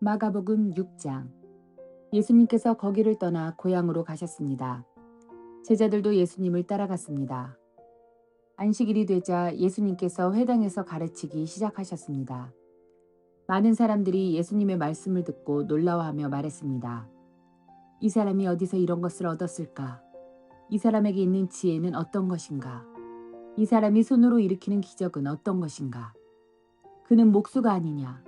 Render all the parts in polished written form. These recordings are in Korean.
마가복음 6장. 예수님께서 거기를 떠나 고향으로 가셨습니다. 제자들도 예수님을 따라갔습니다. 안식일이 되자 예수님께서 회당에서 가르치기 시작하셨습니다. 많은 사람들이 예수님의 말씀을 듣고 놀라워하며 말했습니다. 이 사람이 어디서 이런 것을 얻었을까? 이 사람에게 있는 지혜는 어떤 것인가? 이 사람이 손으로 일으키는 기적은 어떤 것인가? 그는 목수가 아니냐?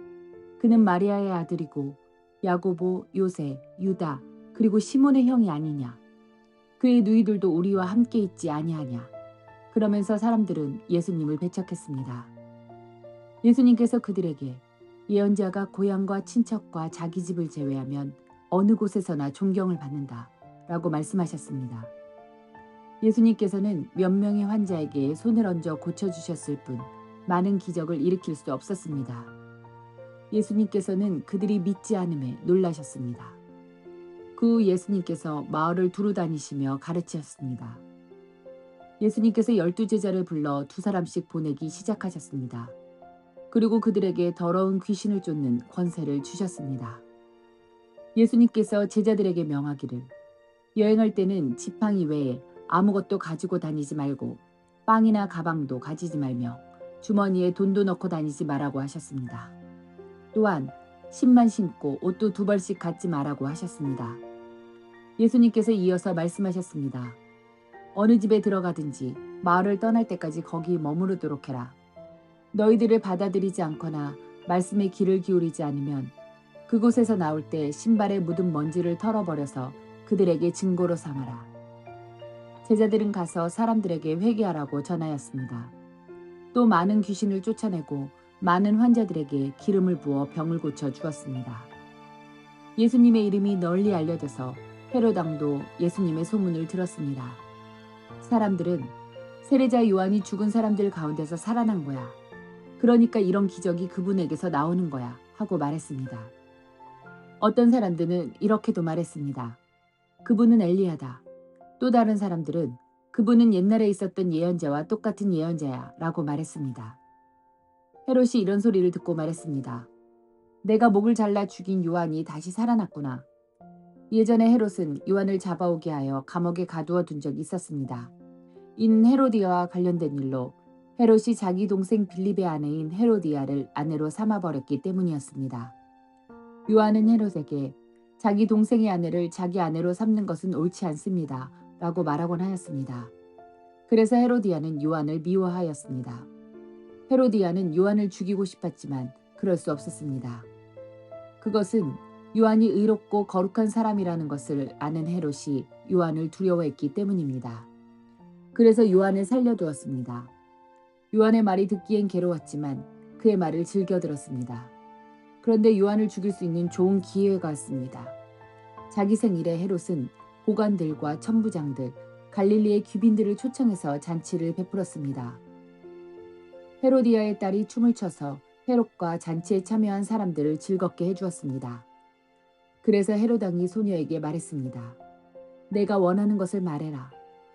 그는 마리아의 아들이고 야고보, 요새, 유다, 그리고 시몬의 형이 아니냐? 그의 누이들도 우리와 함께 있지 아니하냐? 그러면서 사람들은 예수님을 배척했습니다. 예수님께서 그들에게 예언자가 고향과 친척과 자기 집을 제외하면 어느 곳에서나 존경을 받는다 라고 말씀하셨습니다. 예수님께서는 몇 명의 환자에게 손을 얹어 고쳐주셨을 뿐 많은 기적을 일으킬 수 없었습니다. 예수님께서는 그들이 믿지 않음에 놀라셨습니다. 그 후 예수님께서 마을을 두루 다니시며 가르치셨습니다. 예수님께서 12제자를 불러 2사람씩 보내기 시작하셨습니다. 그리고 그들에게 더러운 귀신을 쫓는 권세를 주셨습니다. 예수님께서 제자들에게 명하기를 여행할 때는 지팡이 외에 아무것도 가지고 다니지 말고 빵이나 가방도 가지지 말며 주머니에 돈도 넣고 다니지 말라고 하셨습니다. 또한 신만 신고 옷도 2벌씩 갖지 말라고 하셨습니다. 예수님께서 이어서 말씀하셨습니다. 어느 집에 들어가든지 마을을 떠날 때까지 거기 머무르도록 해라. 너희들을 받아들이지 않거나 말씀에 귀를 기울이지 않으면 그곳에서 나올 때 신발에 묻은 먼지를 털어버려서 그들에게 증거로 삼아라. 제자들은 가서 사람들에게 회개하라고 전하였습니다. 또 많은 귀신을 쫓아내고 많은 환자들에게 기름을 부어 병을 고쳐 주었습니다. 예수님의 이름이 널리 알려져서 헤롯 왕도 예수님의 소문을 들었습니다. 사람들은 세례자 요한이 죽은 사람들 가운데서 살아난 거야. 그러니까 이런 기적이 그분에게서 나오는 거야 하고 말했습니다. 어떤 사람들은 이렇게도 말했습니다. 그분은 엘리야다. 또 다른 사람들은 그분은 옛날에 있었던 예언자와 똑같은 예언자야 라고 말했습니다. 헤롯이 이런 소리를 듣고 말했습니다. 내가 목을 잘라 죽인 요한이 다시 살아났구나. 예전에 헤롯은 요한을 잡아오게 하여 감옥에 가두어 둔 적이 있었습니다. 이는 헤로디아와 관련된 일로 헤롯이 자기 동생 빌립의 아내인 헤로디아를 아내로 삼아버렸기 때문이었습니다. 요한은 헤롯에게 자기 동생의 아내를 자기 아내로 삼는 것은 옳지 않습니다. 라고 말하곤 하였습니다. 그래서 헤로디아는 요한을 미워하였습니다. 헤로디아는 요한을 죽이고 싶었지만 그럴 수 없었습니다. 그것은 요한이 의롭고 거룩한 사람이라는 것을 아는 헤롯이 요한을 두려워했기 때문입니다. 그래서 요한을 살려두었습니다. 요한의 말이 듣기엔 괴로웠지만 그의 말을 즐겨 들었습니다. 그런데 요한을 죽일 수 있는 좋은 기회가 왔습니다. 자기 생일에 헤롯은 고관들과 천부장들, 갈릴리의 귀빈들을 초청해서 잔치를 베풀었습니다. 헤로디아의 딸이 춤을 춰서 헤롯과 잔치에 참여한 사람들을 즐겁게 해주었습니다. 그래서 헤롯 왕이 소녀에게 말했습니다. 내가 원하는 것을 말해라.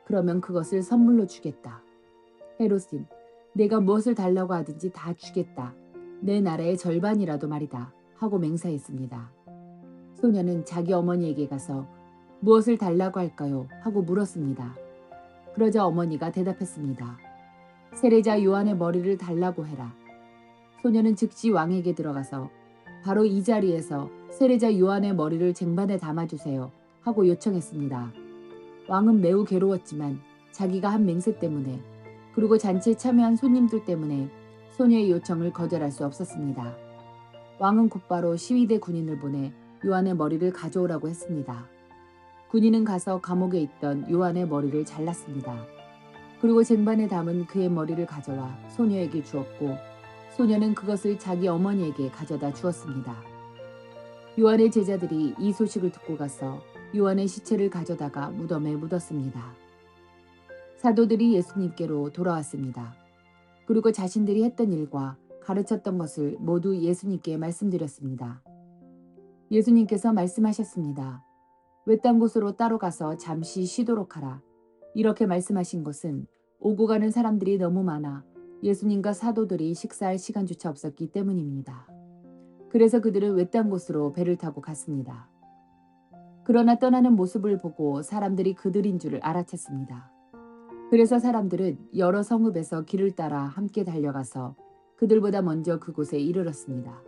그러면 그것을 선물로 주겠다. 헤롯은 내가 무엇을 달라고 하든지 다 주겠다. 내 나라의 절반이라도 말이다. 하고 맹세했습니다. 소녀는 자기 어머니에게 가서 무엇을 달라고 할까요? 하고 물었습니다. 그러자 어머니가 대답했습니다. 세례자 요한의 머리를 달라고 해라. 소녀는 즉시 왕에게 들어가서 바로 이 자리에서 세례자 요한의 머리를 쟁반에 담아주세요. 하고 요청했습니다. 왕은 매우 괴로웠지만 자기가 한 맹세 때문에 그리고 잔치에 참여한 손님들 때문에 소녀의 요청을 거절할 수 없었습니다. 왕은 곧바로 시위대 군인을 보내 요한의 머리를 가져오라고 했습니다. 군인은 가서 감옥에 있던 요한의 머리를 잘랐습니다. 그리고 쟁반에 담은 그의 머리를 가져와 소녀에게 주었고 소녀는 그것을 자기 어머니에게 가져다 주었습니다. 요한의 제자들이 이 소식을 듣고 가서 요한의 시체를 가져다가 무덤에 묻었습니다. 사도들이 예수님께로 돌아왔습니다. 그리고 자신들이 했던 일과 가르쳤던 것을 모두 예수님께 말씀드렸습니다. 예수님께서 말씀하셨습니다. 외딴 곳으로 따로 가서 잠시 쉬도록 하라. 이렇게 말씀하신 것은 오고 가는 사람들이 너무 많아 예수님과 사도들이 식사할 시간조차 없었기 때문입니다. 그래서 그들은 외딴 곳으로 배를 타고 갔습니다. 그러나 떠나는 모습을 보고 사람들이 그들인 줄을 알아챘습니다. 그래서 사람들은 여러 성읍에서 길을 따라 함께 달려가서 그들보다 먼저 그곳에 이르렀습니다.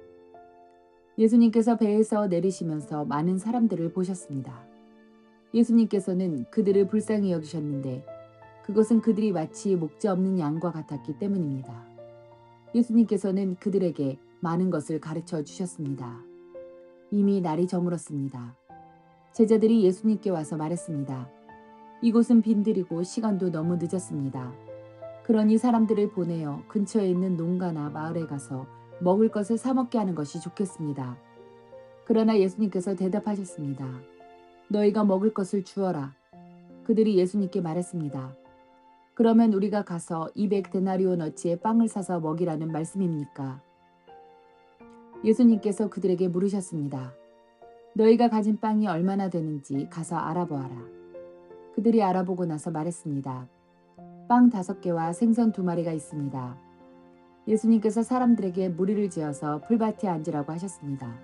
예수님께서 배에서 내리시면서 많은 사람들을 보셨습니다. 예수님께서는 그들을 불쌍히 여기셨는데 그것은 그들이 마치 목자 없는 양과 같았기 때문입니다. 예수님께서는 그들에게 많은 것을 가르쳐 주셨습니다. 이미 날이 저물었습니다. 제자들이 예수님께 와서 말했습니다. 이곳은 빈들이고 시간도 너무 늦었습니다. 그러니 사람들을 보내어 근처에 있는 농가나 마을에 가서 먹을 것을 사 먹게 하는 것이 좋겠습니다. 그러나 예수님께서 대답하셨습니다. 너희가 먹을 것을 주어라. 그들이 예수님께 말했습니다. 그러면 우리가 가서 200데나리온어치의 빵을 사서 먹이라는 말씀입니까? 예수님께서 그들에게 물으셨습니다. 너희가 가진 빵이 얼마나 되는지 가서 알아보아라. 그들이 알아보고 나서 말했습니다. 빵 5개와 생선 2마리가 있습니다. 예수님께서 사람들에게 무리를 지어서 풀밭에 앉으라고 하셨습니다.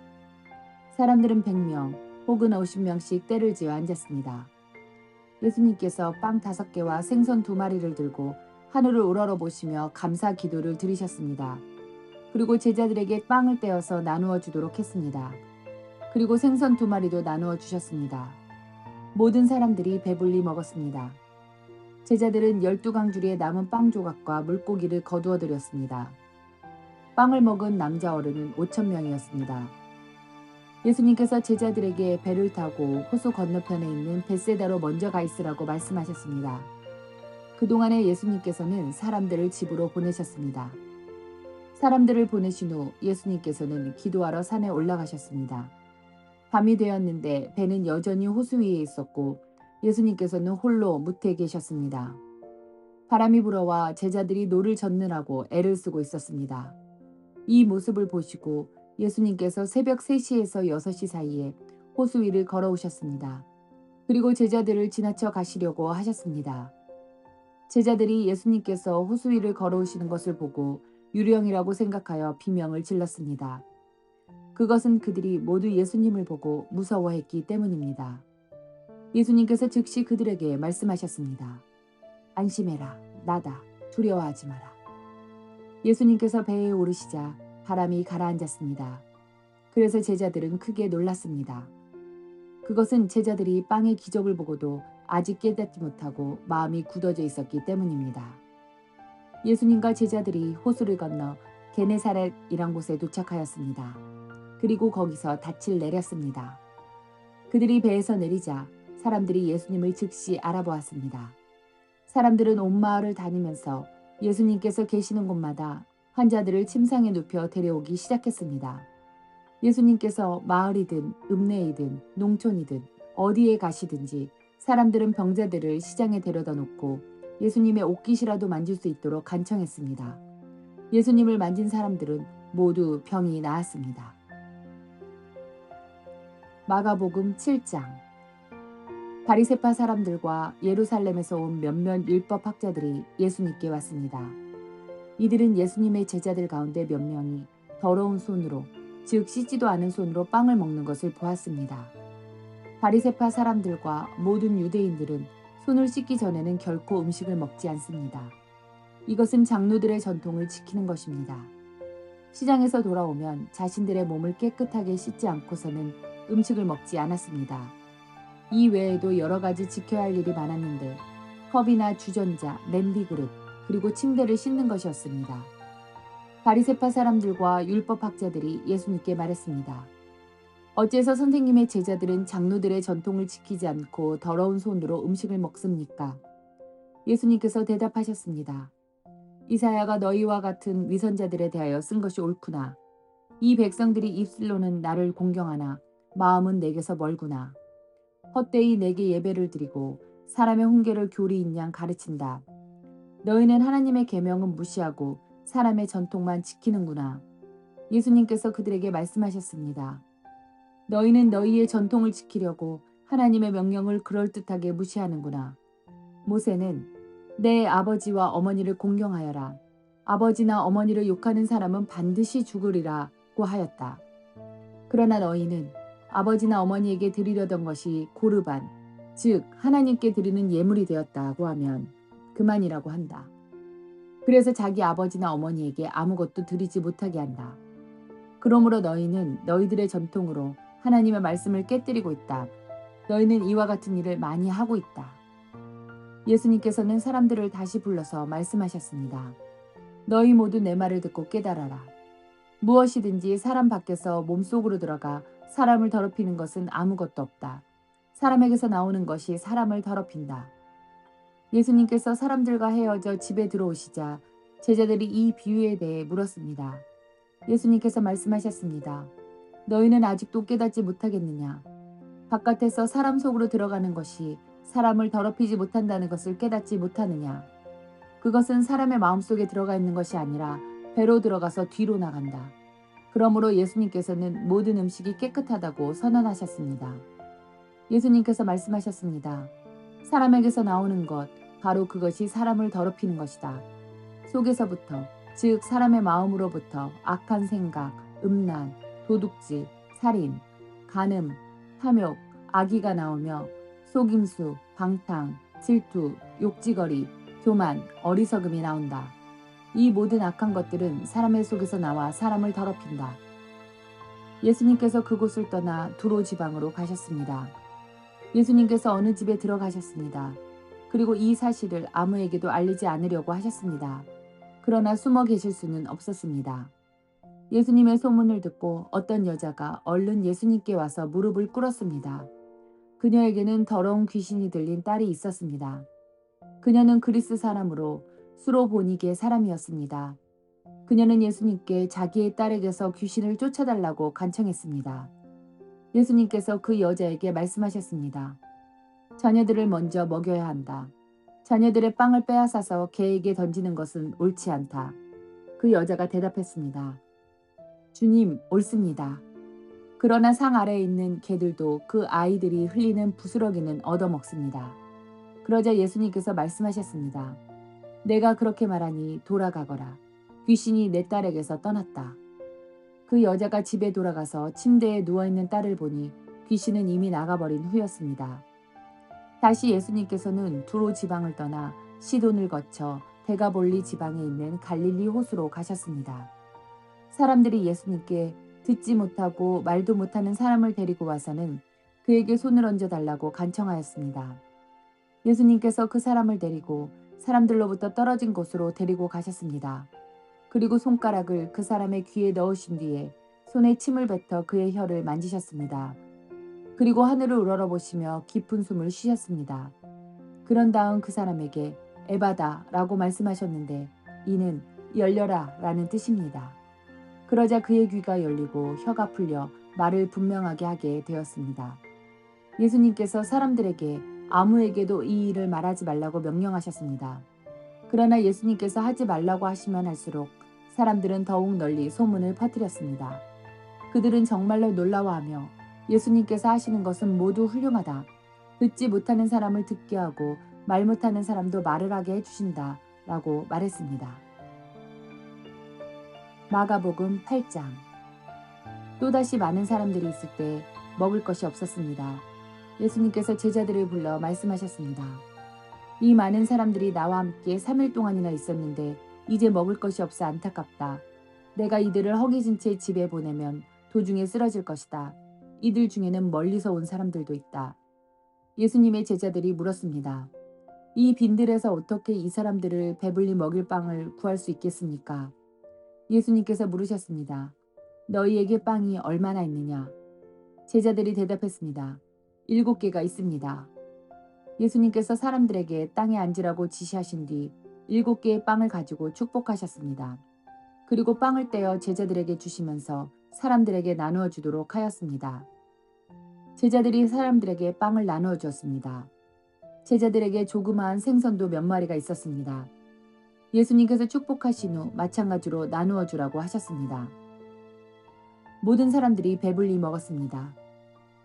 사람들은 100명 혹은 50명씩 때를 지어 앉았습니다. 예수님께서 빵 5개와 생선 2마리를 들고 하늘을 우러러보시며 감사 기도를 드리셨습니다. 그리고 제자들에게 빵을 떼어서 나누어 주도록 했습니다. 그리고 생선 2마리도 나누어 주셨습니다. 모든 사람들이 배불리 먹었습니다. 제자들은 12강줄이의 남은 빵 조각과 물고기를 거두어 드렸습니다. 빵을 먹은 남자 어른은 5,000명이었습니다. 예수님께서 제자들에게 배를 타고 호수 건너편에 있는 벳세다로 먼저 가 있으라고 말씀하셨습니다. 그동안에 예수님께서는 사람들을 집으로 보내셨습니다. 사람들을 보내신 후 예수님께서는 기도하러 산에 올라가셨습니다. 밤이 되었는데 배는 여전히 호수 위에 있었고 예수님께서는 홀로 무태에 계셨습니다. 바람이 불어와 제자들이 노를 젓느라고 애를 쓰고 있었습니다. 이 모습을 보시고 예수님께서 새벽 3시에서 6시 사이에 호수 위를 걸어오셨습니다. 그리고 제자들을 지나쳐 가시려고 하셨습니다. 제자들이 예수님께서 호수 위를 걸어오시는 것을 보고 유령이라고 생각하여 비명을 질렀습니다. 그것은 그들이 모두 예수님을 보고 무서워했기 때문입니다. 예수님께서 즉시 그들에게 말씀하셨습니다. 안심해라, 나다, 두려워하지 마라. 예수님께서 배에 오르시자 바람이 가라앉았습니다. 그래서 제자들은 크게 놀랐습니다. 그것은 제자들이 빵의 기적을 보고도 아직 깨닫지 못하고 마음이 굳어져 있었기 때문입니다. 예수님과 제자들이 호수를 건너 게네사렛이란 곳에 도착하였습니다. 그리고 거기서 닻을 내렸습니다. 그들이 배에서 내리자 사람들이 예수님을 즉시 알아보았습니다. 사람들은 온 마을을 다니면서 예수님께서 계시는 곳마다 환자들을 침상에 눕혀 데려오기 시작했습니다. 예수님께서 마을이든 읍내이든 농촌이든 어디에 가시든지 사람들은 병자들을 시장에 데려다 놓고 예수님의 옷깃이라도 만질 수 있도록 간청했습니다. 예수님을 만진 사람들은 모두 병이 나았습니다. 마가복음 7장. 바리새파 사람들과 예루살렘에서 온 몇몇 율법 학자들이 예수님께 왔습니다. 이들은 예수님의 제자들 가운데 몇 명이 더러운 손으로, 즉 씻지도 않은 손으로 빵을 먹는 것을 보았습니다. 바리새파 사람들과 모든 유대인들은 손을 씻기 전에는 결코 음식을 먹지 않습니다. 이것은 장로들의 전통을 지키는 것입니다. 시장에서 돌아오면 자신들의 몸을 깨끗하게 씻지 않고서는 음식을 먹지 않았습니다. 이 외에도 여러 가지 지켜야 할 일이 많았는데 컵이나 주전자, 냄비 그릇, 그리고 침대를 씻는 것이었습니다. 바리새파 사람들과 율법 학자들이 예수님께 말했습니다. 어째서 선생님의 제자들은 장로들의 전통을 지키지 않고 더러운 손으로 음식을 먹습니까? 예수님께서 대답하셨습니다. 이사야가 너희와 같은 위선자들에 대하여 쓴 것이 옳구나. 이 백성들이 입술로는 나를 공경하나 마음은 내게서 멀구나. 헛되이 내게 예배를 드리고 사람의 훈계를 교리인 양 가르친다. 너희는 하나님의 계명은 무시하고 사람의 전통만 지키는구나. 예수님께서 그들에게 말씀하셨습니다. 너희는 너희의 전통을 지키려고 하나님의 명령을 그럴듯하게 무시하는구나. 모세는 내 아버지와 어머니를 공경하여라. 아버지나 어머니를 욕하는 사람은 반드시 죽으리라고 하였다. 그러나 너희는 아버지나 어머니에게 드리려던 것이 고르반, 즉 하나님께 드리는 예물이 되었다고 하면 그만이라고 한다. 그래서 자기 아버지나 어머니에게 아무것도 드리지 못하게 한다. 그러므로 너희는 너희들의 전통으로 하나님의 말씀을 깨뜨리고 있다. 너희는 이와 같은 일을 많이 하고 있다. 예수님께서는 사람들을 다시 불러서 말씀하셨습니다. 너희 모두 내 말을 듣고 깨달아라. 무엇이든지 사람 밖에서 몸속으로 들어가 사람을 더럽히는 것은 아무것도 없다. 사람에게서 나오는 것이 사람을 더럽힌다. 예수님께서 사람들과 헤어져 집에 들어오시자 제자들이 이 비유에 대해 물었습니다. 예수님께서 말씀하셨습니다. 너희는 아직도 깨닫지 못하겠느냐? 바깥에서 사람 속으로 들어가는 것이 사람을 더럽히지 못한다는 것을 깨닫지 못하느냐? 그것은 사람의 마음속에 들어가 있는 것이 아니라 배로 들어가서 뒤로 나간다. 그러므로 예수님께서는 모든 음식이 깨끗하다고 선언하셨습니다. 예수님께서 말씀하셨습니다. 사람에게서 나오는 것, 바로 그것이 사람을 더럽히는 것이다. 속에서부터, 즉 사람의 마음으로부터 악한 생각, 음란, 도둑질, 살인, 간음, 탐욕, 악의가 나오며 속임수, 방탕, 질투, 욕지거리, 교만, 어리석음이 나온다. 이 모든 악한 것들은 사람의 속에서 나와 사람을 더럽힌다. 예수님께서 그곳을 떠나 두로 지방으로 가셨습니다. 예수님께서 어느 집에 들어가셨습니다. 그리고 이 사실을 아무에게도 알리지 않으려고 하셨습니다. 그러나 숨어 계실 수는 없었습니다. 예수님의 소문을 듣고 어떤 여자가 얼른 예수님께 와서 무릎을 꿇었습니다. 그녀에게는 더러운 귀신이 들린 딸이 있었습니다. 그녀는 그리스 사람으로 수로보니게 사람이었습니다. 그녀는 예수님께 자기의 딸에게서 귀신을 쫓아달라고 간청했습니다. 예수님께서 그 여자에게 말씀하셨습니다. 자녀들을 먼저 먹여야 한다. 자녀들의 빵을 빼앗아서 개에게 던지는 것은 옳지 않다. 그 여자가 대답했습니다. 주님, 옳습니다. 그러나 상 아래에 있는 개들도 그 아이들이 흘리는 부스러기는 얻어먹습니다. 그러자 예수님께서 말씀하셨습니다. 내가 그렇게 말하니 돌아가거라. 귀신이 내 딸에게서 떠났다. 그 여자가 집에 돌아가서 침대에 누워있는 딸을 보니 귀신은 이미 나가버린 후였습니다. 다시 예수님께서는 두로 지방을 떠나 시돈을 거쳐 데가볼리 지방에 있는 갈릴리 호수로 가셨습니다. 사람들이 예수님께 듣지 못하고 말도 못하는 사람을 데리고 와서는 그에게 손을 얹어달라고 간청하였습니다. 예수님께서 그 사람을 데리고 사람들로부터 떨어진 곳으로 데리고 가셨습니다. 그리고 손가락을 그 사람의 귀에 넣으신 뒤에 손에 침을 뱉어 그의 혀를 만지셨습니다. 그리고 하늘을 우러러보시며 깊은 숨을 쉬셨습니다. 그런 다음 그 사람에게 에바다라고 말씀하셨는데 이는 열려라 라는 뜻입니다. 그러자 그의 귀가 열리고 혀가 풀려 말을 분명하게 하게 되었습니다. 예수님께서 사람들에게 아무에게도 이 일을 말하지 말라고 명령하셨습니다. 그러나 예수님께서 하지 말라고 하시면 할수록 사람들은 더욱 널리 소문을 퍼뜨렸습니다. 그들은 정말로 놀라워하며 예수님께서 하시는 것은 모두 훌륭하다. 듣지 못하는 사람을 듣게 하고 말 못하는 사람도 말을 하게 해주신다. 라고 말했습니다. 마가복음 8장. 또다시 많은 사람들이 있을 때 먹을 것이 없었습니다. 예수님께서 제자들을 불러 말씀하셨습니다. 이 많은 사람들이 나와 함께 3일 동안이나 있었는데 이제 먹을 것이 없어 안타깝다. 내가 이들을 허기진 채 집에 보내면 도중에 쓰러질 것이다. 이들 중에는 멀리서 온 사람들도 있다. 예수님의 제자들이 물었습니다. 이 빈들에서 어떻게 이 사람들을 배불리 먹일 빵을 구할 수 있겠습니까? 예수님께서 물으셨습니다. 너희에게 빵이 얼마나 있느냐? 제자들이 대답했습니다. 7개가 있습니다. 예수님께서 사람들에게 땅에 앉으라고 지시하신 뒤 7개의 빵을 가지고 축복하셨습니다. 그리고 빵을 떼어 제자들에게 주시면서 사람들에게 나누어 주도록 하였습니다. 제자들이 사람들에게 빵을 나누어 주었습니다. 제자들에게 조그마한 생선도 몇 마리가 있었습니다. 예수님께서 축복하신 후 마찬가지로 나누어 주라고 하셨습니다. 모든 사람들이 배불리 먹었습니다.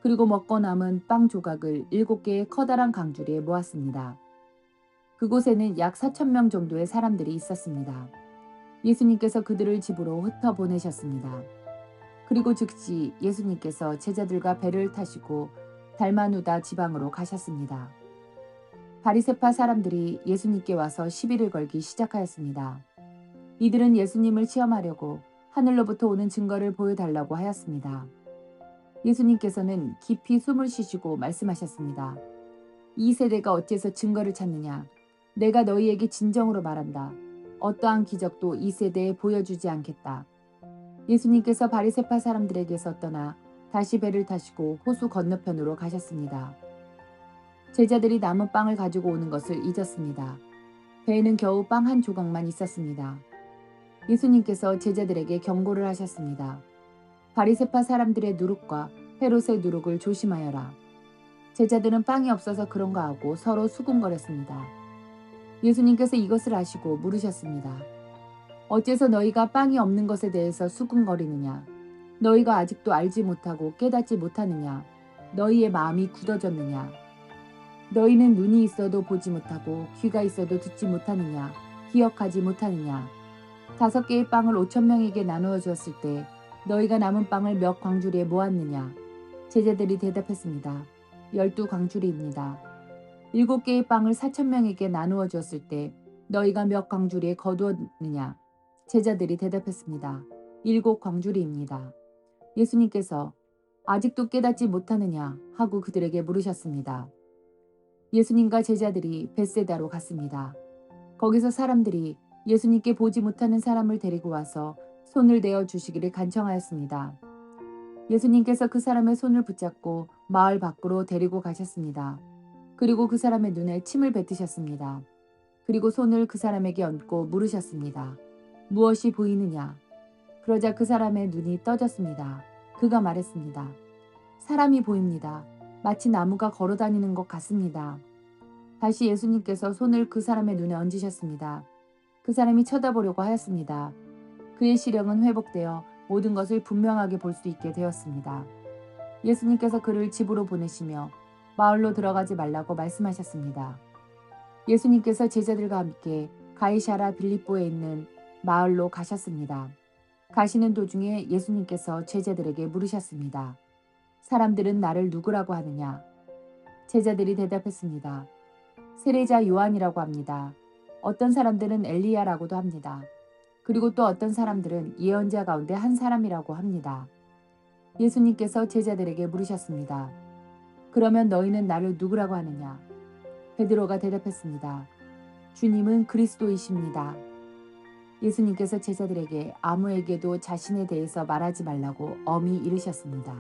그리고 먹고 남은 빵 조각을 7개의 커다란 강주리에 모았습니다. 그곳에는 약 4,000명 정도의 사람들이 있었습니다. 예수님께서 그들을 집으로 흩어 보내셨습니다. 그리고 즉시 예수님께서 제자들과 배를 타시고 달마누다 지방으로 가셨습니다. 바리새파 사람들이 예수님께 와서 시비를 걸기 시작하였습니다. 이들은 예수님을 시험하려고 하늘로부터 오는 증거를 보여달라고 하였습니다. 예수님께서는 깊이 숨을 쉬시고 말씀하셨습니다. 이 세대가 어째서 증거를 찾느냐? 내가 너희에게 진정으로 말한다. 어떠한 기적도 이 세대에 보여주지 않겠다. 예수님께서 바리새파 사람들에게서 떠나 다시 배를 타시고 호수 건너편으로 가셨습니다. 제자들이 남은 빵을 가지고 오는 것을 잊었습니다. 배에는 겨우 빵 한 조각만 있었습니다. 예수님께서 제자들에게 경고를 하셨습니다. 바리새파 사람들의 누룩과 헤롯의 누룩을 조심하여라. 제자들은 빵이 없어서 그런가 하고 서로 수군거렸습니다. 예수님께서 이것을 아시고 물으셨습니다. 어째서 너희가 빵이 없는 것에 대해서 수군거리느냐? 너희가 아직도 알지 못하고 깨닫지 못하느냐? 너희의 마음이 굳어졌느냐? 너희는 눈이 있어도 보지 못하고 귀가 있어도 듣지 못하느냐? 기억하지 못하느냐? 5개의 빵을 5,000명에게 나누어 주었을 때 너희가 남은 빵을 몇 광주리에 모았느냐? 제자들이 대답했습니다. 12광주리입니다. 7개의 빵을 4,000명에게 나누어 주었을 때 너희가 몇 광주리에 거두었느냐? 제자들이 대답했습니다. 7광주리입니다. 예수님께서 아직도 깨닫지 못하느냐 하고 그들에게 물으셨습니다. 예수님과 제자들이 벳세다로 갔습니다. 거기서 사람들이 예수님께 보지 못하는 사람을 데리고 와서 손을 내어 주시기를 간청하였습니다. 예수님께서 그 사람의 손을 붙잡고 마을 밖으로 데리고 가셨습니다. 그리고 그 사람의 눈에 침을 뱉으셨습니다. 그리고 손을 그 사람에게 얹고 물으셨습니다. 무엇이 보이느냐? 그러자 그 사람의 눈이 떠졌습니다. 그가 말했습니다. 사람이 보입니다. 마치 나무가 걸어다니는 것 같습니다. 다시 예수님께서 손을 그 사람의 눈에 얹으셨습니다. 그 사람이 쳐다보려고 하였습니다. 그의 시력은 회복되어 모든 것을 분명하게 볼 수 있게 되었습니다. 예수님께서 그를 집으로 보내시며 마을로 들어가지 말라고 말씀하셨습니다. 예수님께서 제자들과 함께 가이사랴 빌립보에 있는 마을로 가셨습니다. 가시는 도중에 예수님께서 제자들에게 물으셨습니다. 사람들은 나를 누구라고 하느냐? 제자들이 대답했습니다. 세례자 요한이라고 합니다. 어떤 사람들은 엘리야라고도 합니다. 그리고 또 어떤 사람들은 예언자 가운데 한 사람이라고 합니다. 예수님께서 제자들에게 물으셨습니다. 그러면 너희는 나를 누구라고 하느냐? 베드로가 대답했습니다. 주님은 그리스도이십니다. 예수님께서 제자들에게 아무에게도 자신에 대해서 말하지 말라고 엄히 이르셨습니다.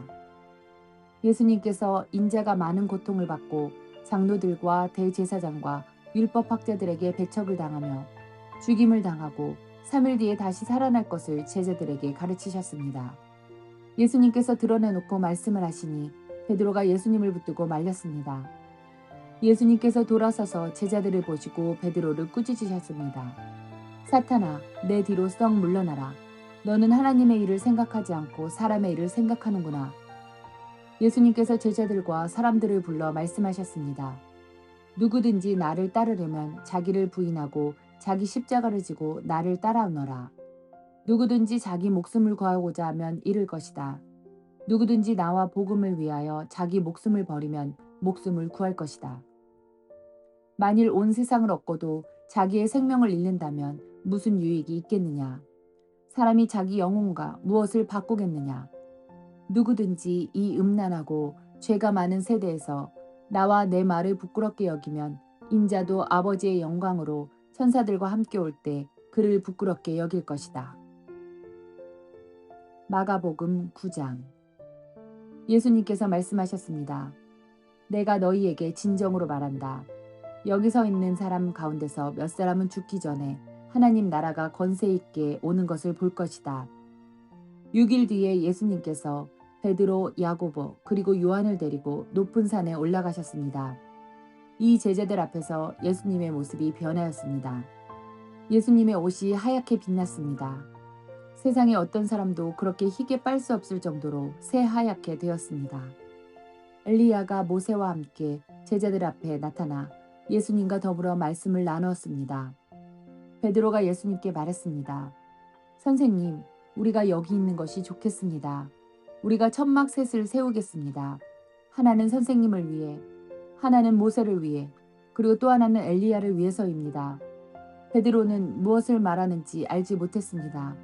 예수님께서 인자가 많은 고통을 받고 장로들과 대제사장과 율법학자들에게 배척을 당하며 죽임을 당하고 3일 뒤에 다시 살아날 것을 제자들에게 가르치셨습니다. 예수님께서 드러내놓고 말씀을 하시니 베드로가 예수님을 붙들고 말렸습니다. 예수님께서 돌아서서 제자들을 보시고 베드로를 꾸짖으셨습니다. 사탄아, 내 뒤로 썩 물러나라. 너는 하나님의 일을 생각하지 않고 사람의 일을 생각하는구나. 예수님께서 제자들과 사람들을 불러 말씀하셨습니다. 누구든지 나를 따르려면 자기를 부인하고 자기 십자가를 지고 나를 따라오너라. 누구든지 자기 목숨을 구하고자 하면 잃을 것이다. 누구든지 나와 복음을 위하여 자기 목숨을 버리면 목숨을 구할 것이다. 만일 온 세상을 얻고도 자기의 생명을 잃는다면 무슨 유익이 있겠느냐? 사람이 자기 영혼과 무엇을 바꾸겠느냐? 누구든지 이 음란하고 죄가 많은 세대에서 나와 내 말을 부끄럽게 여기면 인자도 아버지의 영광으로 천사들과 함께 올 때 그를 부끄럽게 여길 것이다. 마가복음 9장. 예수님께서 말씀하셨습니다. 내가 너희에게 진정으로 말한다. 여기 서 있는 사람 가운데서 몇 사람은 죽기 전에 하나님 나라가 권세 있게 오는 것을 볼 것이다. 6일 뒤에 예수님께서 베드로, 야고보 그리고 요한을 데리고 높은 산에 올라가셨습니다. 이 제자들 앞에서 예수님의 모습이 변하였습니다. 예수님의 옷이 하얗게 빛났습니다. 세상에 어떤 사람도 그렇게 희게 빨 수 없을 정도로 새하얗게 되었습니다. 엘리야가 모세와 함께 제자들 앞에 나타나 예수님과 더불어 말씀을 나누었습니다. 베드로가 예수님께 말했습니다. 선생님, 우리가 여기 있는 것이 좋겠습니다. 우리가 천막 셋을 세우겠습니다. 하나는 선생님을 위해, 하나는 모세를 위해, 그리고 또 하나는 엘리야를 위해서입니다. 베드로는 무엇을 말하는지 알지 못했습니다.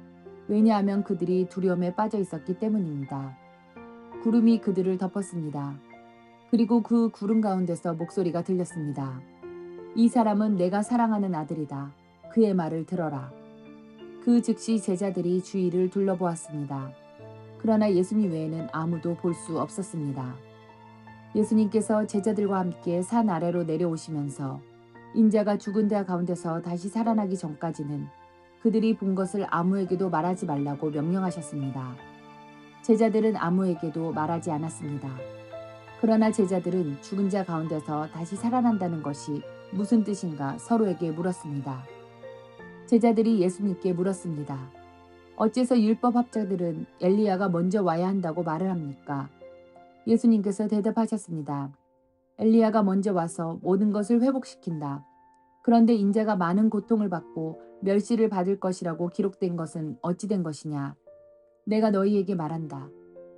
왜냐하면 그들이 두려움에 빠져 있었기 때문입니다. 구름이 그들을 덮었습니다. 그리고 그 구름 가운데서 목소리가 들렸습니다. 이 사람은 내가 사랑하는 아들이다. 그의 말을 들어라. 그 즉시 제자들이 주위를 둘러보았습니다. 그러나 예수님 외에는 아무도 볼 수 없었습니다. 예수님께서 제자들과 함께 산 아래로 내려오시면서 인자가 죽은 자 가운데서 다시 살아나기 전까지는 그들이 본 것을 아무에게도 말하지 말라고 명령하셨습니다. 제자들은 아무에게도 말하지 않았습니다. 그러나 제자들은 죽은 자 가운데서 다시 살아난다는 것이 무슨 뜻인가 서로에게 물었습니다. 제자들이 예수님께 물었습니다. 어째서 율법학자들은 엘리야가 먼저 와야 한다고 말을 합니까? 예수님께서 대답하셨습니다. 엘리야가 먼저 와서 모든 것을 회복시킨다. 그런데 인자가 많은 고통을 받고 멸시를 받을 것이라고 기록된 것은 어찌 된 것이냐? 내가 너희에게 말한다.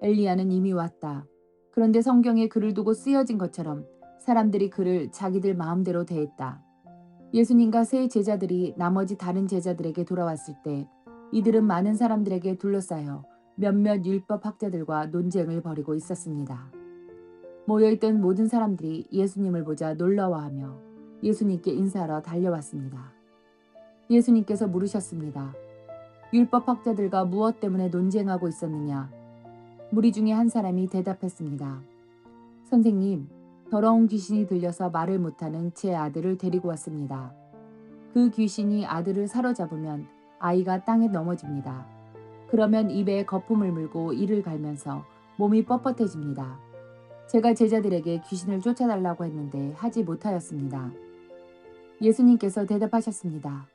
엘리야는 이미 왔다. 그런데 성경에 글을 두고 쓰여진 것처럼 사람들이 그를 자기들 마음대로 대했다. 예수님과 세 제자들이 나머지 다른 제자들에게 돌아왔을 때 이들은 많은 사람들에게 둘러싸여 몇몇 율법학자들과 논쟁을 벌이고 있었습니다. 모여있던 모든 사람들이 예수님을 보자 놀라워하며 예수님께 인사하러 달려왔습니다. 예수님께서 물으셨습니다. 율법학자들과 무엇 때문에 논쟁하고 있었느냐? 무리 중에 한 사람이 대답했습니다. 선생님, 더러운 귀신이 들려서 말을 못하는 제 아들을 데리고 왔습니다. 그 귀신이 아들을 사로잡으면 아이가 땅에 넘어집니다. 그러면 입에 거품을 물고 이를 갈면서 몸이 뻣뻣해집니다. 제가 제자들에게 귀신을 쫓아달라고 했는데 하지 못하였습니다. 예수님께서 대답하셨습니다.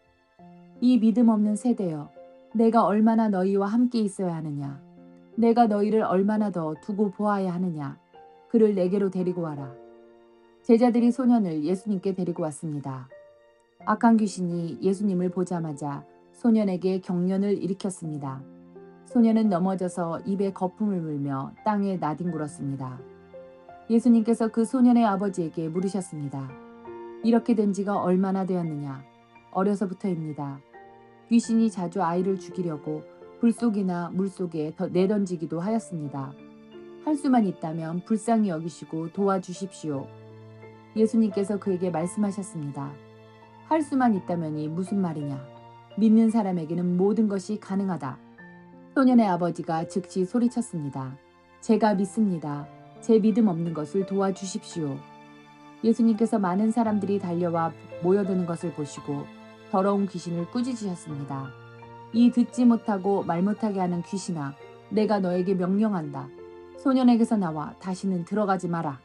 이 믿음 없는 세대여, 내가 얼마나 너희와 함께 있어야 하느냐? 내가 너희를 얼마나 더 두고 보아야 하느냐? 그를 내게로 데리고 와라. 제자들이 소년을 예수님께 데리고 왔습니다. 악한 귀신이 예수님을 보자마자 소년에게 경련을 일으켰습니다. 소년은 넘어져서 입에 거품을 물며 땅에 나뒹굴었습니다. 예수님께서 그 소년의 아버지에게 물으셨습니다. 이렇게 된 지가 얼마나 되었느냐? 어려서부터입니다. 귀신이 자주 아이를 죽이려고 불속이나 물속에 내던지기도 하였습니다. 할 수만 있다면 불쌍히 여기시고 도와주십시오. 예수님께서 그에게 말씀하셨습니다. 할 수만 있다면이 무슨 말이냐? 믿는 사람에게는 모든 것이 가능하다. 소년의 아버지가 즉시 소리쳤습니다. 제가 믿습니다. 제 믿음 없는 것을 도와주십시오. 예수님께서 많은 사람들이 달려와 모여드는 것을 보시고 더러운 귀신을 꾸짖으셨습니다. 이 듣지 못하고 말 못하게 하는 귀신아, 내가 너에게 명령한다. 소년에게서 나와 다시는 들어가지 마라.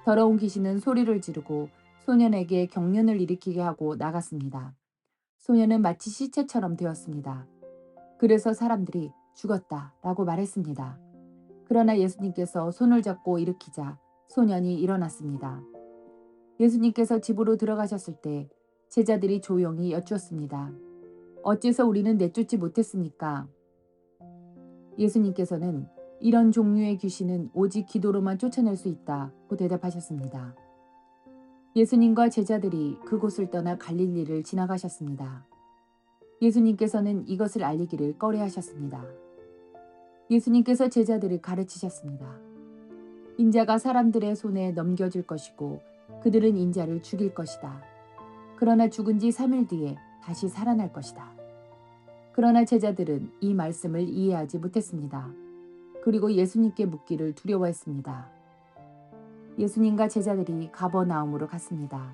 더러운 귀신은 소리를 지르고 소년에게 경련을 일으키게 하고 나갔습니다. 소년은 마치 시체처럼 되었습니다. 그래서 사람들이 죽었다 라고 말했습니다. 그러나 예수님께서 손을 잡고 일으키자 소년이 일어났습니다. 예수님께서 집으로 들어가셨을 때 제자들이 조용히 여쭈었습니다. 어째서 우리는 내쫓지 못했습니까? 예수님께서는 이런 종류의 귀신은 오직 기도로만 쫓아낼 수 있다고 대답하셨습니다. 예수님과 제자들이 그곳을 떠나 갈릴리를 지나가셨습니다. 예수님께서는 이것을 알리기를 꺼려하셨습니다. 예수님께서 제자들을 가르치셨습니다. 인자가 사람들의 손에 넘겨질 것이고 그들은 인자를 죽일 것이다. 그러나 죽은 지 3일 뒤에 다시 살아날 것이다. 그러나 제자들은 이 말씀을 이해하지 못했습니다. 그리고 예수님께 묻기를 두려워했습니다. 예수님과 제자들이 가버나움으로 갔습니다.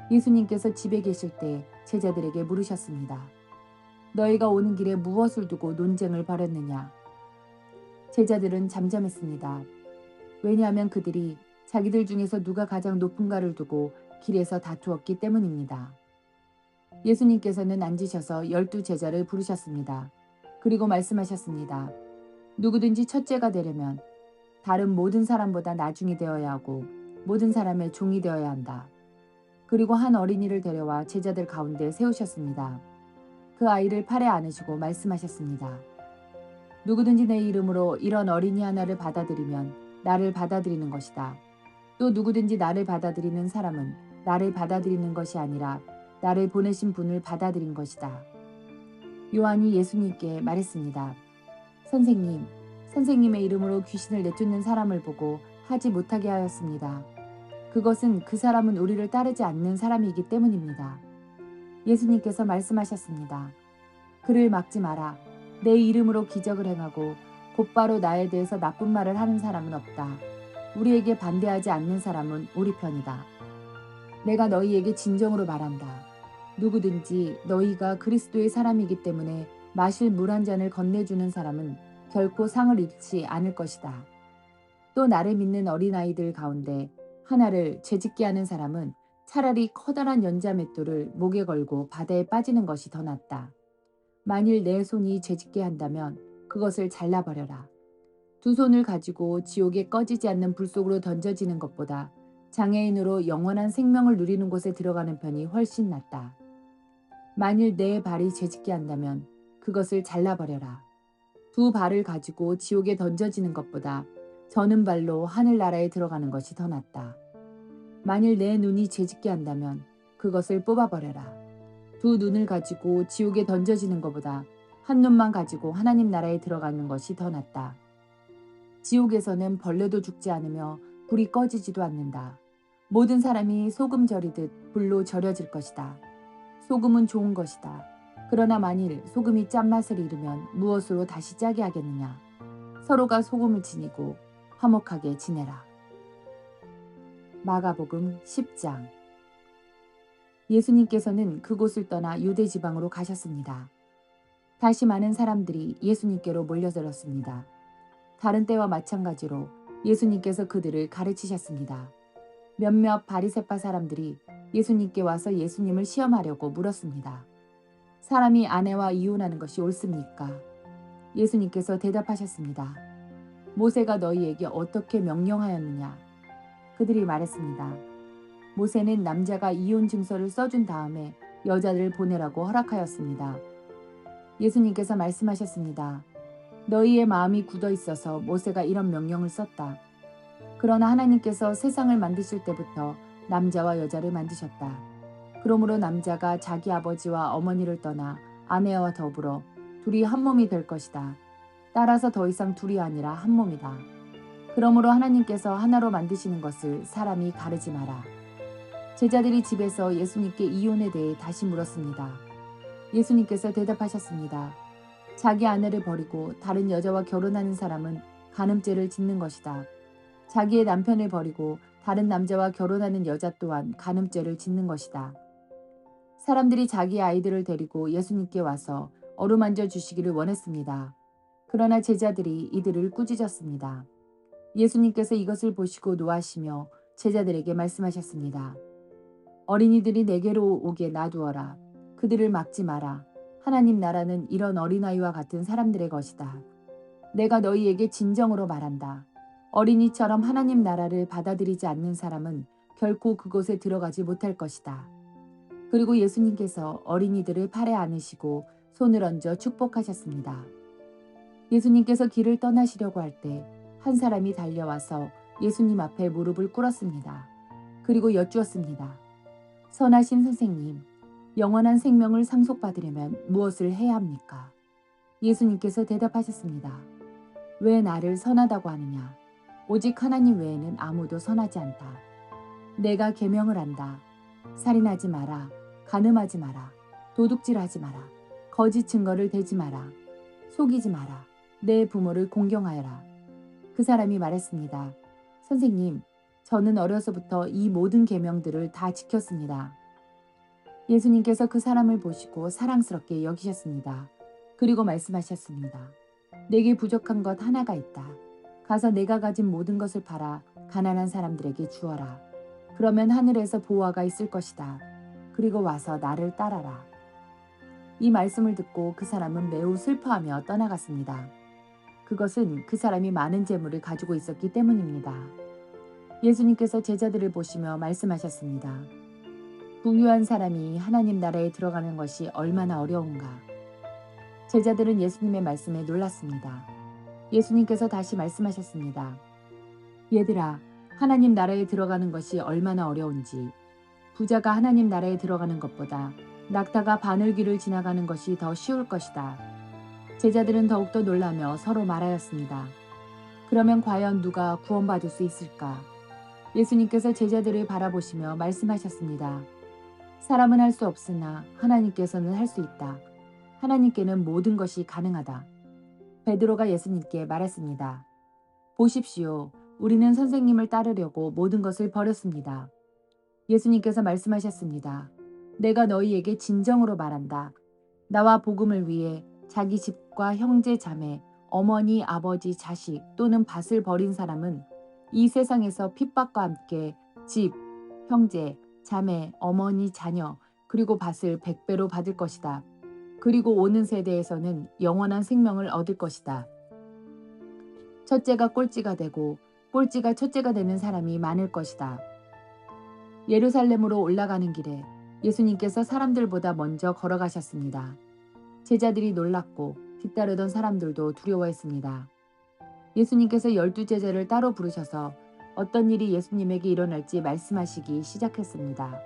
예수님께서 집에 계실 때 제자들에게 물으셨습니다. 너희가 오는 길에 무엇을 두고 논쟁을 벌였느냐? 제자들은 잠잠했습니다. 왜냐하면 그들이 자기들 중에서 누가 가장 높은가를 두고 길에서 다투었기 때문입니다. 예수님께서는 앉으셔서 12 제자를 부르셨습니다. 그리고 말씀하셨습니다. 누구든지 첫째가 되려면 다른 모든 사람보다 나중이 되어야 하고 모든 사람의 종이 되어야 한다. 그리고 한 어린이를 데려와 제자들 가운데 세우셨습니다. 그 아이를 팔에 안으시고 말씀하셨습니다. 누구든지 내 이름으로 이런 어린이 하나를 받아들이면 나를 받아들이는 것이다. 또 누구든지 나를 받아들이는 사람은 나를 받아들이는 것이 아니라 나를 보내신 분을 받아들인 것이다. 요한이 예수님께 말했습니다. 선생님, 선생님의 이름으로 귀신을 내쫓는 사람을 보고 하지 못하게 하였습니다. 그것은 그 사람은 우리를 따르지 않는 사람이기 때문입니다. 예수님께서 말씀하셨습니다. 그를 막지 마라. 내 이름으로 기적을 행하고 곧바로 나에 대해서 나쁜 말을 하는 사람은 없다. 우리에게 반대하지 않는 사람은 우리 편이다. 내가 너희에게 진정으로 말한다. 누구든지 너희가 그리스도의 사람이기 때문에 마실 물 한 잔을 건네주는 사람은 결코 상을 잃지 않을 것이다. 또 나를 믿는 어린아이들 가운데 하나를 죄짓게 하는 사람은 차라리 커다란 연자 맷돌을 목에 걸고 바다에 빠지는 것이 더 낫다. 만일 내 손이 죄짓게 한다면 그것을 잘라버려라. 두 손을 가지고 지옥에 꺼지지 않는 불 속으로 던져지는 것보다 장애인으로 영원한 생명을 누리는 곳에 들어가는 편이 훨씬 낫다. 만일 내 발이 죄짓게 한다면 그것을 잘라버려라. 두 발을 가지고 지옥에 던져지는 것보다 저는 발로 하늘나라에 들어가는 것이 더 낫다. 만일 내 눈이 죄짓게 한다면 그것을 뽑아버려라. 두 눈을 가지고 지옥에 던져지는 것보다 한 눈만 가지고 하나님 나라에 들어가는 것이 더 낫다. 지옥에서는 벌레도 죽지 않으며 불이 꺼지지도 않는다. 모든 사람이 소금 절이듯 불로 절여질 것이다. 소금은 좋은 것이다. 그러나 만일 소금이 짠맛을 잃으면 무엇으로 다시 짜게 하겠느냐. 서로가 소금을 지니고 화목하게 지내라. 마가복음 10장. 예수님께서는 그곳을 떠나 유대 지방으로 가셨습니다. 다시 많은 사람들이 예수님께로 몰려들었습니다. 다른 때와 마찬가지로 예수님께서 그들을 가르치셨습니다. 몇몇 바리새파 사람들이 예수님께 와서 예수님을 시험하려고 물었습니다. 사람이 아내와 이혼하는 것이 옳습니까? 예수님께서 대답하셨습니다. 모세가 너희에게 어떻게 명령하였느냐? 그들이 말했습니다. 모세는 남자가 이혼 증서를 써준 다음에 여자를 보내라고 허락하였습니다. 예수님께서 말씀하셨습니다. 너희의 마음이 굳어 있어서 모세가 이런 명령을 썼다. 그러나 하나님께서 세상을 만드실 때부터 남자와 여자를 만드셨다. 그러므로 남자가 자기 아버지와 어머니를 떠나 아내와 더불어 둘이 한 몸이 될 것이다. 따라서 더 이상 둘이 아니라 한 몸이다. 그러므로 하나님께서 하나로 만드시는 것을 사람이 가르지 마라. 제자들이 집에서 예수님께 이혼에 대해 다시 물었습니다. 예수님께서 대답하셨습니다. 자기 아내를 버리고 다른 여자와 결혼하는 사람은 간음죄를 짓는 것이다. 자기의 남편을 버리고 다른 남자와 결혼하는 여자 또한 간음죄를 짓는 것이다. 사람들이 자기 아이들을 데리고 예수님께 와서 어루만져 주시기를 원했습니다. 그러나 제자들이 이들을 꾸짖었습니다. 예수님께서 이것을 보시고 노하시며 제자들에게 말씀하셨습니다. 어린이들이 내게로 오게 놔두어라. 그들을 막지 마라. 하나님 나라는 이런 어린아이와 같은 사람들의 것이다. 내가 너희에게 진정으로 말한다. 어린이처럼 하나님 나라를 받아들이지 않는 사람은 결코 그곳에 들어가지 못할 것이다. 그리고 예수님께서 어린이들을 팔에 안으시고 손을 얹어 축복하셨습니다. 예수님께서 길을 떠나시려고 할 때 한 사람이 달려와서 예수님 앞에 무릎을 꿇었습니다. 그리고 여쭈었습니다. 선하신 선생님, 영원한 생명을 상속받으려면 무엇을 해야 합니까? 예수님께서 대답하셨습니다. 왜 나를 선하다고 하느냐? 오직 하나님 외에는 아무도 선하지 않다. 내가 계명을 한다. 살인하지 마라. 간음하지 마라. 도둑질하지 마라. 거짓 증거를 대지 마라. 속이지 마라. 내 부모를 공경하여라. 그 사람이 말했습니다. 선생님, 저는 어려서부터 이 모든 계명들을 다 지켰습니다. 예수님께서 그 사람을 보시고 사랑스럽게 여기셨습니다. 그리고 말씀하셨습니다. 내게 부족한 것 하나가 있다. 가서 내가 가진 모든 것을 팔아 가난한 사람들에게 주어라. 그러면 하늘에서 보화가 있을 것이다. 그리고 와서 나를 따라라. 이 말씀을 듣고 그 사람은 매우 슬퍼하며 떠나갔습니다. 그것은 그 사람이 많은 재물을 가지고 있었기 때문입니다. 예수님께서 제자들을 보시며 말씀하셨습니다. 부유한 사람이 하나님 나라에 들어가는 것이 얼마나 어려운가. 제자들은 예수님의 말씀에 놀랐습니다. 예수님께서 다시 말씀하셨습니다. 얘들아, 하나님 나라에 들어가는 것이 얼마나 어려운지. 부자가 하나님 나라에 들어가는 것보다 낙타가 바늘길을 지나가는 것이 더 쉬울 것이다. 제자들은 더욱더 놀라며 서로 말하였습니다. 그러면 과연 누가 구원받을 수 있을까? 예수님께서 제자들을 바라보시며 말씀하셨습니다. 사람은 할 수 없으나 하나님께서는 할 수 있다. 하나님께는 모든 것이 가능하다. 베드로가 예수님께 말했습니다. 보십시오. 우리는 선생님을 따르려고 모든 것을 버렸습니다. 예수님께서 말씀하셨습니다. 내가 너희에게 진정으로 말한다. 나와 복음을 위해 자기 집과 형제 자매, 어머니, 아버지, 자식 또는 밭을 버린 사람은 이 세상에서 핍박과 함께 집, 형제, 자매, 어머니, 자녀, 그리고 밭을 100배로 받을 것이다. 그리고 오는 세대에서는 영원한 생명을 얻을 것이다. 첫째가 꼴찌가 되고 꼴찌가 첫째가 되는 사람이 많을 것이다. 예루살렘으로 올라가는 길에 예수님께서 사람들보다 먼저 걸어가셨습니다. 제자들이 놀랐고 뒤따르던 사람들도 두려워했습니다. 예수님께서 12제자를 따로 부르셔서 어떤 일이 예수님에게 일어날지 말씀하시기 시작했습니다.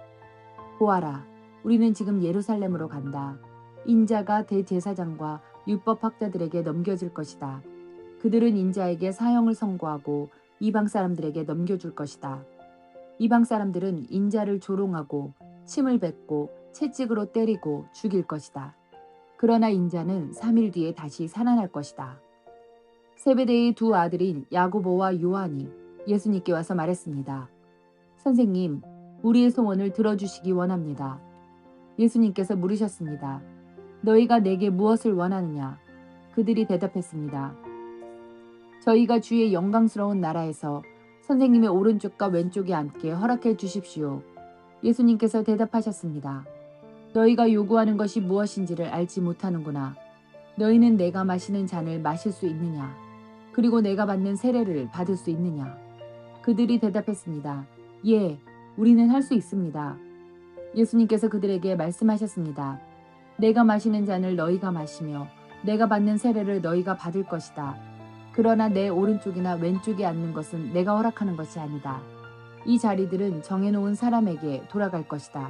보아라, 우리는 지금 예루살렘으로 간다. 인자가 대제사장과 율법학자들에게 넘겨질 것이다. 그들은 인자에게 사형을 선고하고 이방 사람들에게 넘겨줄 것이다. 이방 사람들은 인자를 조롱하고 침을 뱉고 채찍으로 때리고 죽일 것이다. 그러나 인자는 3일 뒤에 다시 살아날 것이다. 세베대의 두 아들인 야고보와 요한이 예수님께 와서 말했습니다. 선생님, 우리의 소원을 들어주시기 원합니다. 예수님께서 물으셨습니다. 너희가 내게 무엇을 원하느냐? 그들이 대답했습니다. 저희가 주의 영광스러운 나라에서 선생님의 오른쪽과 왼쪽에 앉게 허락해 주십시오. 예수님께서 대답하셨습니다. 너희가 요구하는 것이 무엇인지를 알지 못하는구나. 너희는 내가 마시는 잔을 마실 수 있느냐? 그리고 내가 받는 세례를 받을 수 있느냐? 그들이 대답했습니다. 예, 우리는 할 수 있습니다. 예수님께서 그들에게 말씀하셨습니다. 내가 마시는 잔을 너희가 마시며 내가 받는 세례를 너희가 받을 것이다. 그러나 내 오른쪽이나 왼쪽에 앉는 것은 내가 허락하는 것이 아니다. 이 자리들은 정해놓은 사람에게 돌아갈 것이다.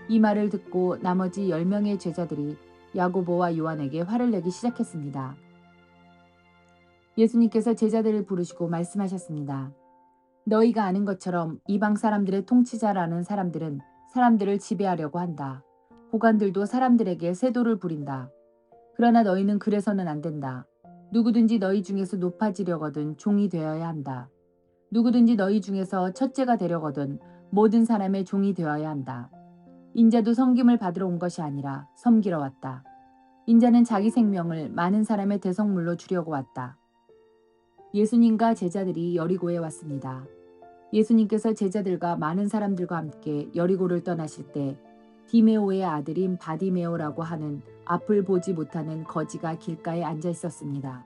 이 말을 듣고 나머지 10명의 제자들이 야고보와 요한에게 화를 내기 시작했습니다. 예수님께서 제자들을 부르시고 말씀하셨습니다. 너희가 아는 것처럼 이방 사람들의 통치자라는 사람들은 사람들을 지배하려고 한다. 고관들도 사람들에게 세도를 부린다. 그러나 너희는 그래서는 안 된다. 누구든지 너희 중에서 높아지려거든 종이 되어야 한다. 누구든지 너희 중에서 첫째가 되려거든 모든 사람의 종이 되어야 한다. 인자도 섬김을 받으러 온 것이 아니라 섬기러 왔다. 인자는 자기 생명을 많은 사람의 대성물로 주려고 왔다. 예수님과 제자들이 여리고에 왔습니다. 예수님께서 제자들과 많은 사람들과 함께 여리고를 떠나실 때 디메오의 아들인 바디메오라고 하는 앞을 보지 못하는 거지가 길가에 앉아 있었습니다.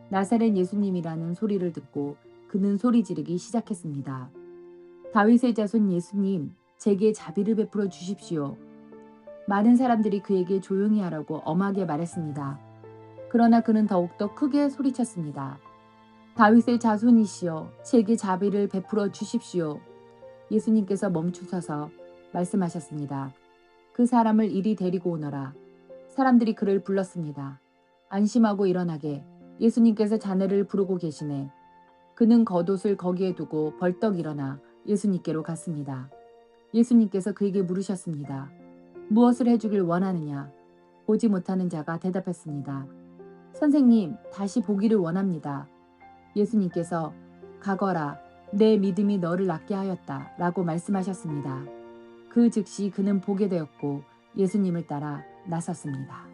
나사렛 예수님이라는 소리를 듣고 그는 소리 지르기 시작했습니다. 다윗의 자손 예수님, 제게 자비를 베풀어 주십시오. 많은 사람들이 그에게 조용히 하라고 엄하게 말했습니다. 그러나 그는 더욱더 크게 소리쳤습니다. 다윗의 자손이시여, 제게 자비를 베풀어 주십시오. 예수님께서 멈추셔서 말씀하셨습니다. 그 사람을 이리 데리고 오너라. 사람들이 그를 불렀습니다. 안심하고 일어나게 예수님께서 자네를 부르고 계시네. 그는 겉옷을 거기에 두고 벌떡 일어나 예수님께로 갔습니다. 예수님께서 그에게 물으셨습니다. 무엇을 해주길 원하느냐? 보지 못하는 자가 대답했습니다. 선생님, 다시 보기를 원합니다. 예수님께서 가거라, 내 믿음이 너를 낫게 하였다 라고 말씀하셨습니다. 그 즉시 그는 보게 되었고 예수님을 따라 나섰습니다.